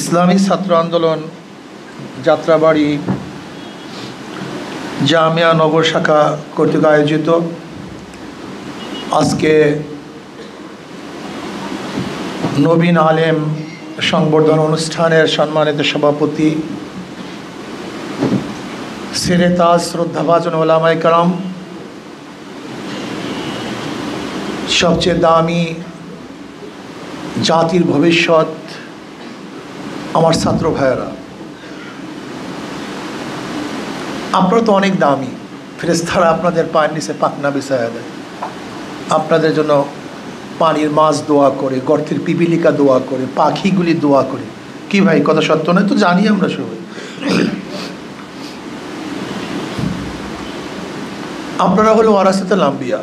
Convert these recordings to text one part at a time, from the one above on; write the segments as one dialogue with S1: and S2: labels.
S1: ইসলামী ছাত্র আন্দোলন যাত্রাবাড়ি জামিয়া নগর শাখা কর্তৃক আয়োজিত আজকে নবীন আলেম সংবর্ধনা অনুষ্ঠানের সম্মানিত সভাপতি সিরে তাজ শ্রদ্ধাভাজন ওলামায়ে কেরাম, সবচেয়ে দামি জাতির ভবিষ্যৎ আমার ছাত্র ভাইয়েরা, আপনারা তো অনেক দামি। ফেরেশতারা আপনাদের পায়ের নিচে পাখনা বিছায়া দেয়, আপনাদের জন্য পানির মাছ দোয়া করে, গর্তের পিপিলিকা দোয়া করে, পাখিগুলি দোয়া করে। কি ভাই, কথা সত্য নয়? তো জানি আমরা সবাই। আপনারা হলো ওয়ারাসাতুল আম্বিয়া,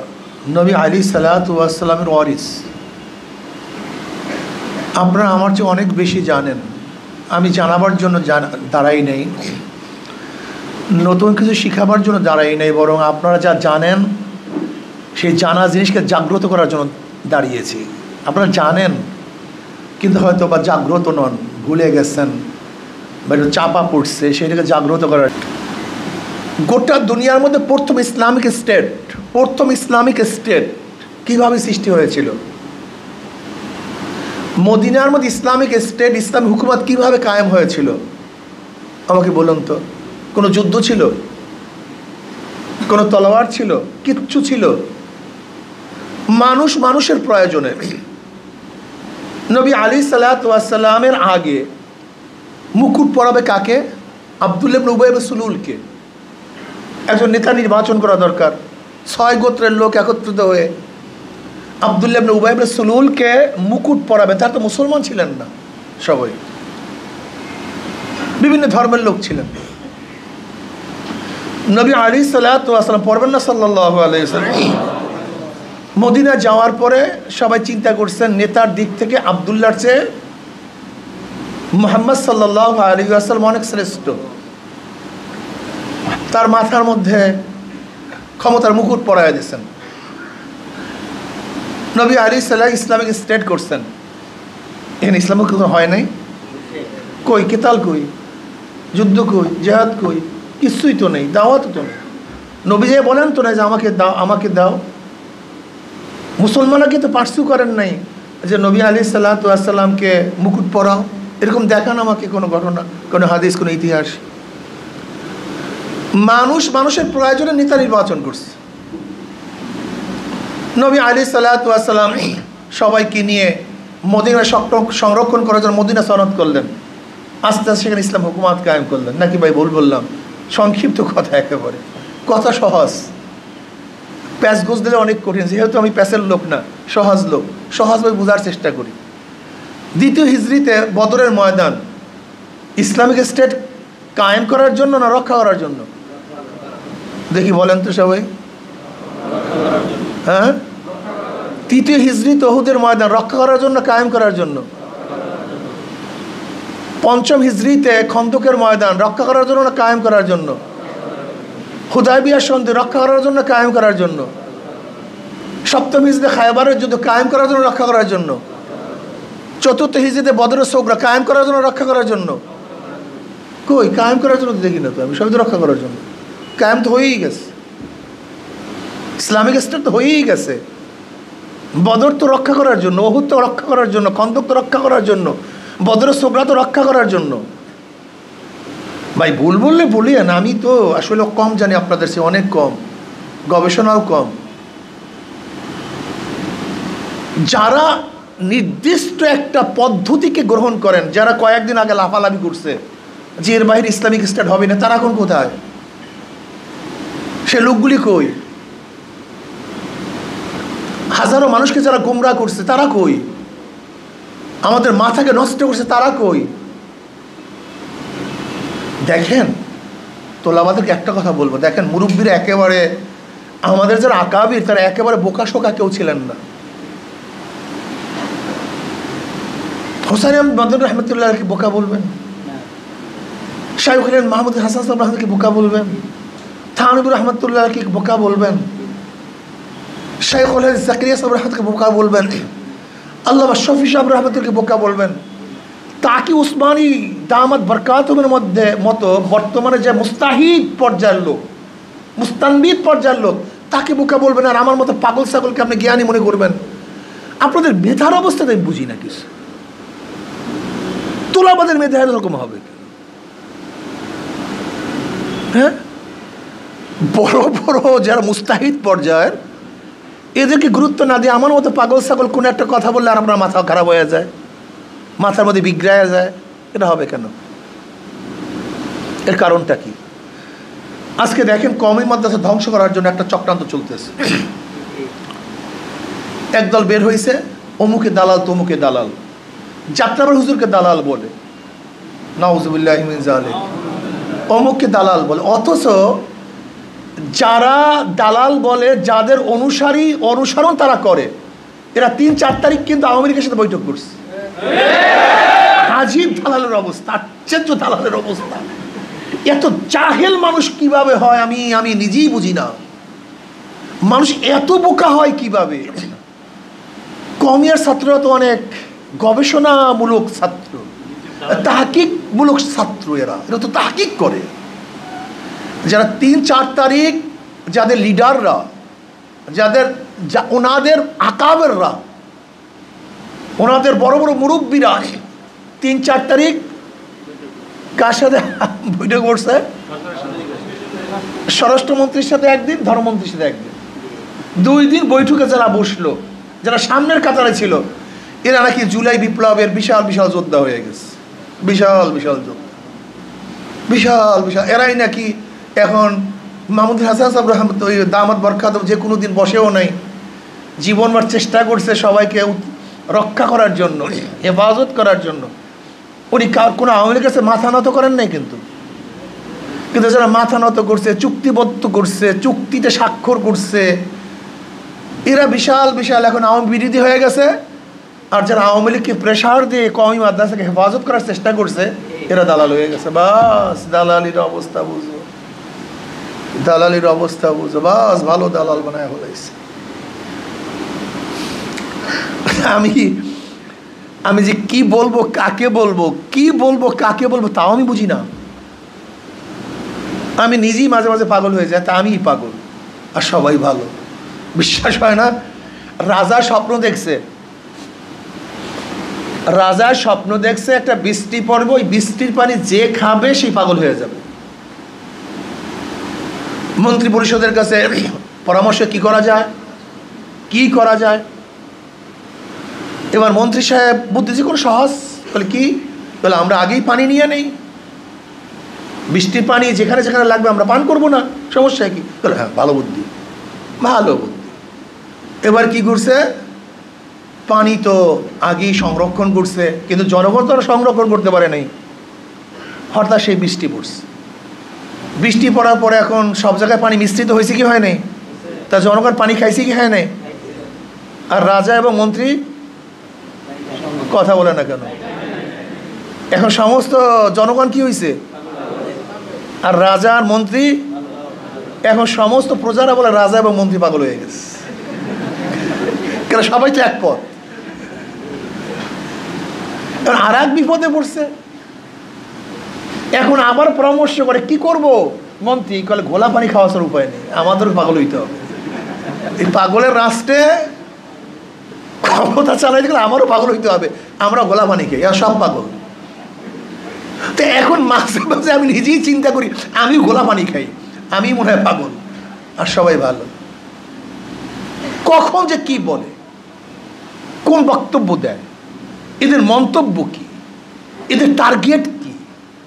S1: নবী আলাইহিসসালাতু ওয়াসসালামের ওয়ারিস। আপনারা আমার চেয়ে অনেক বেশি জানেন। আমি জানাবার জন্য দাঁড়াই নেই, নতুন কিছু শিখাবার জন্য দাঁড়াই নেই, বরং আপনারা যা জানেন সেই জানা জিনিসকে জাগ্রত করার জন্য দাঁড়িয়েছি। আপনারা জানেন কিন্তু হয়তো বা জাগ্রত নন, ভুলে গেছেন বা একটু চাপা পড়ছে, সেটাকে জাগ্রত করার। গোটা দুনিয়ার মধ্যে প্রথম ইসলামিক স্টেট কীভাবে সৃষ্টি হয়েছিল? মদিনার মধ্যে ইসলামিক স্টেট, ইসলামী হুকুমত কীভাবে কায়েম হয়েছিল আমাকে বলুন তো। কোনো যুদ্ধ ছিল? কোনো তলোয়ার ছিল? কিচ্ছু ছিল? মানুষের প্রয়োজনে। নবী আলাইহিসসালাতু ওয়াসসালামের আগে মুকুট পরাবে কাকে? আব্দুল্লাহ ইবনে উবাই ইবনে সুলুলকে। একজন নেতা নির্বাচন করা দরকার। 6 গোত্রের লোক একত্রিত হয়ে আব্দুল্লাহ ইবনে উবাই ইবনে সুলুলকে মুকুট পরাবে। তারা তো মুসলমান ছিলেন না, সবাই বিভিন্ন ধর্মের লোক ছিলেন। নবী আলাইহিসসালাতু ওয়াসসালাম পড়বেন না সাল্লাল্লাহু আলাইহি ওয়াসাল্লাম। মদিনা যাওয়ার পরে সবাই চিন্তা করছেন নেতার দিক থেকে আব্দুল্লাহর চেয়ে মুহাম্মদ সাল্লাল্লাহু আলাইহি ওয়াসাল্লাম অনেক শ্রেষ্ঠ। তার মাথার মধ্যে ক্ষমতার মুকুট পরাইয়া দিয়েছেন। নবী আলাইহিসসালাম ইসলামিক স্টেট করছেন। এখানে ইসলামিক কোনো হয় নাই। কই কেতাল, কই যুদ্ধ, কই জেহাদ, কই কিছুই তো নেই, দাওয়াত তো নেই। নবী যে বলেন তো না যে আমাকে দাও, আমাকে দাও। মুসলমানরা কিন্তু পার্সু করেন নাই যে নবী আলাইহিসসালাতু ওয়াসসালামকে মুকুট পরাও, এরকম দেখান আমাকে কোনো ঘটনা, কোনো হাদিস, কোনো ইতিহাস। মানুষের প্রয়োজনে নেতা নির্বাচন করছে। নবী আলাইহিসসালাতু ওয়াসসালাম সবাইকে নিয়ে মদিনা সংরক্ষণ করার জন্য মদিনা সনদ করলেন। আস্তে আস্তে সেখানে ইসলাম হুকুমত কায়েম করলেন। নাকি ভাই ভুল বললাম? সংক্ষিপ্ত কথা, একেবারে কথা সহজ, প্যাচ গোজ দিলে অনেক কঠিন। যেহেতু আমি প্যাচের লোক না, সহজ লোক, সহজভাবে বোঝার চেষ্টা করি। 2য় হিজরিতে বদরের ময়দান ইসলামিক স্টেট কায়েম করার জন্য না রক্ষা করার জন্য? দেখি বলেন তো সবাই। হ্যাঁ, 3য় হিজরিতে উহুদের ময়দান রক্ষা করার জন্য, কায়েম করার জন্য। 5ম হিজরিতে খন্দকের ময়দান রক্ষা করার জন্য না কায়েম করার জন্য? হুদায়বিয়ার সন্ধি রক্ষা করার জন্য, কায়েম করার জন্য। 7ম হিজরিতে খায়বারের যুদ্ধ কায়েম করার জন্য, রক্ষা করার জন্য। 4র্থ হিজরিতে বদরের সোগরা কায়েম করার জন্য, রক্ষা করার জন্য। কই কায়েম করার জন্য তো দেখি না তো আমি, সবই তো রক্ষা করার জন্য। কায়েম তো হয়েই গেছে, ইসলামিক স্টেট তো হয়েই গেছে। বদর তো রক্ষা করার জন্য, উহুদ তো রক্ষা করার জন্য, খন্দক তো রক্ষা করার জন্য, বদরের সোগরা তো রক্ষা করার জন্য। ভাই ভুল বললে বলিয়েন, আমি তো আসলে কম জানি আপনাদের চেয়ে, অনেক কম, গবেষণাও কম। যারা নির্দিষ্ট একটা পদ্ধতিকে গ্রহণ করেন, যারা কয়েকদিন আগে লাফালাফি করছে যে এর বাইরে ইসলামিক স্টেট হবে না, তারা এখন কোথায়? সে লোকগুলি কই? হাজারো মানুষকে যারা গুমরাহ করছে তারা কই? আমাদের মাথাকে নষ্ট করছে তারা কই? দেখেন, তোলাবাদেরকে একটা কথা বলবো, দেখেন মুরব্বীরা একেবারে, আমাদের যারা আকাবির তারা একেবারে বোকা শোকা কেউ ছিলেন না। হোসেন আহমদ মদনী রহমতুল্লাহকে বোকা বলবেন? শাইখুল মাহমুদ হাসান সাহেব রহমতুল্লাহকে বোকা বলবেন? থানবী রহমতুল্লাহকে বোকা বলবেন? শাইখুল জাকারিয়া সাহেব রহমতুল্লাহকে বোকা বলবেন? আল্লামা শফি সাহেব রহমতুল্লাহকে বোকা বলবেন? তাকি উসমানী দামাত বরকাতুমের মধ্যে মতো বর্তমানে যে মুস্তাহিদ পর্যায়ের লোক, মুস্তানবিদ পর্যায়ের লোক, তাকে বোকা বলবেন আর আমার মতো পাগল ছাগলকে আপনি জ্ঞানী মনে করবেন? আপনাদের মেধার অবস্থাটাই বুঝি না কিছু। তোলাবাদের মেধা এরকম হবে? হ্যাঁ, বড় বড় যারা মুস্তাহিদ পর্যায়ের, এদেরকে গুরুত্ব না দিয়ে আমার মতো পাগল ছাগল কোনো একটা কথা বললে আর আপনার মাথা খারাপ হয়ে যায়, মাথার মধ্যে বিগড়ায়া যায়। এটা হবে কেন? এর কারণটা কি? আজকে দেখেন কওমি মাদ্রাসা ধ্বংস করার জন্য একটা চক্রান্ত চলতেছে। একদল বের হয়েছে, অমুকে দালাল তমুকে দালাল, যাত্রাবার হুজুরকে দালাল বলে, নাউজুবিল্লাহি মিন যালিক, অমুককে দালাল বলে। অথচ যারা দালাল বলে, যাদের অনুসরণ তারা করে, এরা ৩-৪ তারিখ কিন্তু আওয়ামী লীগের সাথে বৈঠক করছে। আজীব দালালের অবস্থা, আশ্চর্য দালালের অবস্থা। এত জাহেল মানুষ কিভাবে হয় আমি নিজেই বুঝি না। মানুষ এত বোকা হয় কিভাবে? কওমিয়ার ছাত্ররা তো অনেক গবেষণামূলক ছাত্র, তাহকিকমূলক ছাত্র, এরা তো তাহকিক করে। যারা ৩-৪ তারিখ, যাদের লিডাররা, ওনাদের আকাবেররা, ওনাদের বড় বড় মুরব্বীরা ৩-৪ তারিখ কার সাথে বৈঠক করছে? স্বরাষ্ট্রমন্ত্রীর সাথে একদিন, ধর্মমন্ত্রীর সাথে একদিন, 2 দিন বৈঠকে যারা বসলো, যারা সামনের কাতারে ছিল, এরা নাকি জুলাই বিপ্লবের বিশাল বিশাল যোদ্ধা হয়ে গেছে। বিশাল বিশাল যোদ্ধা, বিশাল বিশাল। এরাই নাকি এখন মাহমুদুল হাসান সাহেব রহমত ওই দামাত বরকাতুম যে কোনো দিন বসেও নাই, জীবনভর চেষ্টা করছে সবাইকে রক্ষা করার জন্য, হেফাজত করার জন্য। উনি কোনো আওয়ামী লীগের কাছে মাথা নত করেন নাই, কিন্তু যারা মাথা নত করছে, চুক্তিবদ্ধ করছে, চুক্তিতে স্বাক্ষর করছে, এরা বিশাল বিশাল এখন আওয়ামী বিরোধী হয়ে গেছে। আর যারা আওয়ামী লীগকে প্রেশার দিয়ে কওমি মাদ্রাসাকে হেফাজত করার চেষ্টা করছে, এরা দালাল হয়ে গেছে। বাস, দালালির অবস্থা বুঝো, দালালির অবস্থা বুঝো, বাস ভালো দালাল বানায় হলাইছে। আমি যে কি বলবো কাকে বলবো, কি বলবো কাকে বলবো, তাও আমি বুঝি না। আমি নিজেই মাঝে মাঝে পাগল হয়ে যায়, তা আমিই পাগল আর সবাই ভালো। বিশ্বাস হয় না? রাজা স্বপ্ন দেখছে, একটা বৃষ্টি পড়বে, ওই বৃষ্টির পানি যে খাবে সেই পাগল হয়ে যাবে। মন্ত্রী পরিষদের কাছে পরামর্শ কি করা যায়। এবার মন্ত্রী সাহেব বুদ্ধিজি কোনো সহজ, বলে কি, বলে আমরা আগেই পানি নিয়ে নেই, বৃষ্টির পানি যেখানে যেখানে লাগবে আমরা পান করবো না, সমস্যা কি? বলে হ্যাঁ, ভালো বুদ্ধি। এবার কি করছে, পানি তো আগেই সংরক্ষণ করছে, কিন্তু জনগণ তো সংরক্ষণ করতে পারে নাই। হঠাৎ সেই বৃষ্টি পড়ছে, বৃষ্টি পড়ার পরে এখন সব জায়গায় পানি মিশ্রিত হয়েছে কি হয় নাই? তা জনগণ পানি খাইছে কি হয় নাই? আর রাজা এবং মন্ত্রী কথা বলে না কেন? এখন সমস্ত জনগণ কি হয়েছে? আর রাজা আর মন্ত্রী, এখন সমস্ত প্রজারা বলে রাজা এবং মন্ত্রী পাগল হয়ে গেছে, কেন সবাই তো এক পথ। এখন আর এক বিপদে পড়ছে, এখন আবার পরামর্শ করে কি করব। মন্ত্রী কলে ঘোলা পানি খাওয়ার উপায় নেই, আমাদের পাগল হইতে হবে। এই পাগলের রাষ্ট্রে ক্ষমতা চালাই গেলে আমারও পাগল হইতে হবে, আমরা গোলা পানি খাই, আর সব পাগল। তো এখন মাঝে মাঝে আমি নিজেই চিন্তা করি, আমি গোলা পানি খাই, আমি মনে হয় পাগল আর সবাই ভালো। কখন যে কি বলে, কোন বক্তব্য দেয়, এদের মন্তব্য কি, এদের টার্গেট কি,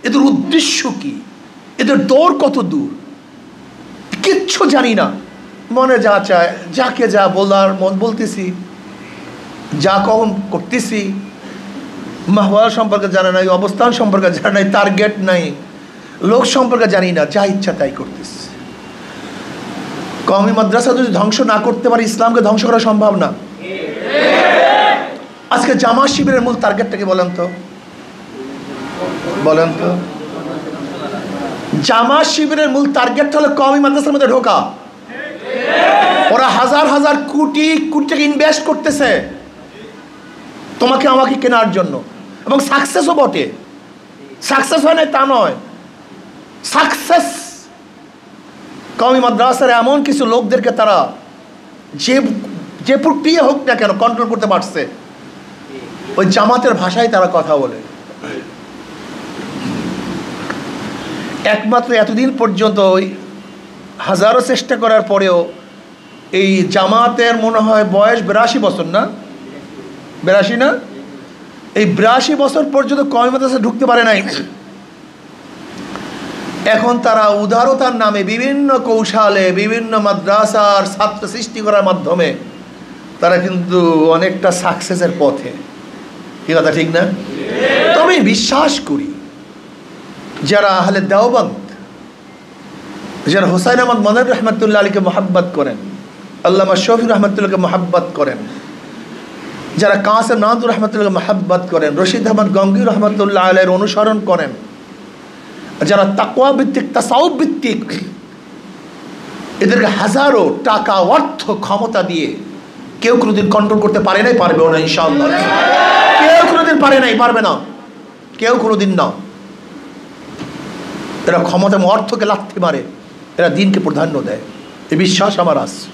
S1: এদের উদ্দেশ্য কি, এদের দৌড় কত দূর, কিচ্ছু জানি না। মনে যা চায়, যাকে যা বলার মন বলতেছি, যা কখন করতেছি, মাহওয়াল সম্পর্কে জানা নাই, অবস্থান সম্পর্কে জানা নাই, টার্গেট নাই, লোক সম্পর্কে জানি না, যা ইচ্ছা তাই করতেছি। কওমি মাদ্রাসা যদি ধ্বংস না করতে পারে, ইসলামকে ধ্বংস করা সম্ভব না। আজকে জামাত শিবিরের মূল টার্গেটটা কি বলেন তো? জামাত শিবিরের মূল টার্গেট হলো কওমি মাদ্রাসার মধ্যে ঢোকা। ওরা হাজার হাজার কোটি কোটি টাকা ইনভেস্ট করতেছে তোমাকে আমাকে কেনার জন্য। এবং সাকসেসও বটে। সাকসেস হয় না তা নয়, সাকসেস। কওমি মাদ্রাসার এমন কিছু লোকদেরকে তারা যে প্রক্রিয়া হোক না কেন কন্ট্রোল করতে পারছে। ওই জামাতের ভাষায় তারা কথা বলে। একমাত্র এতদিন পর্যন্ত ওই হাজারো চেষ্টা করার পরেও এই জামাতের মনে হয় বয়স 82 বছর, না 82 না? এই 82 বছর পর্যন্ত কওমি মাদ্রাসা ঢুকতে পারে নাই। এখন তারা উদারতার নামে বিভিন্ন কৌশলে বিভিন্ন মাদ্রাসার ছাত্র সৃষ্টি করার মাধ্যমে তারা কিন্তু অনেকটা সাকসেসের পথে। কি কথা ঠিক না? তবে বিশ্বাস করি যারা আহলে দেওবন্দ, যারা হুসাইন আহমদ মদনী রহমতুল্লাহ আলীকে মহাব্বত করেন, আল্লামা শফি রহমতুল্লাহকে মহাব্বত করেন, যারা কাসেম নাদুর রহমতুল্লাহকে মহাব্বত করেন, রশিদ আহমদ গঙ্গির রহমতুল্লাহ আলাইহির অনুসরণ করেন, যারা তাকওয়া ভিত্তিক তাসাউফ ভিত্তিক এদেরকে হাজারো টাকা অর্থ ক্ষমতা দিয়ে কেউ কোনোদিন কন্ট্রোল করতে পারে নাই, পারবেও না ইনশাআল্লাহ। কেউ কোনোদিন পারে নাই, পারবে না, কেউ কোনোদিন না। এরা ক্ষমতা এবং অর্থকে লাথি মারে, এরা দিনকে প্রাধান্য দেয়, এই বিশ্বাস আমার আছে।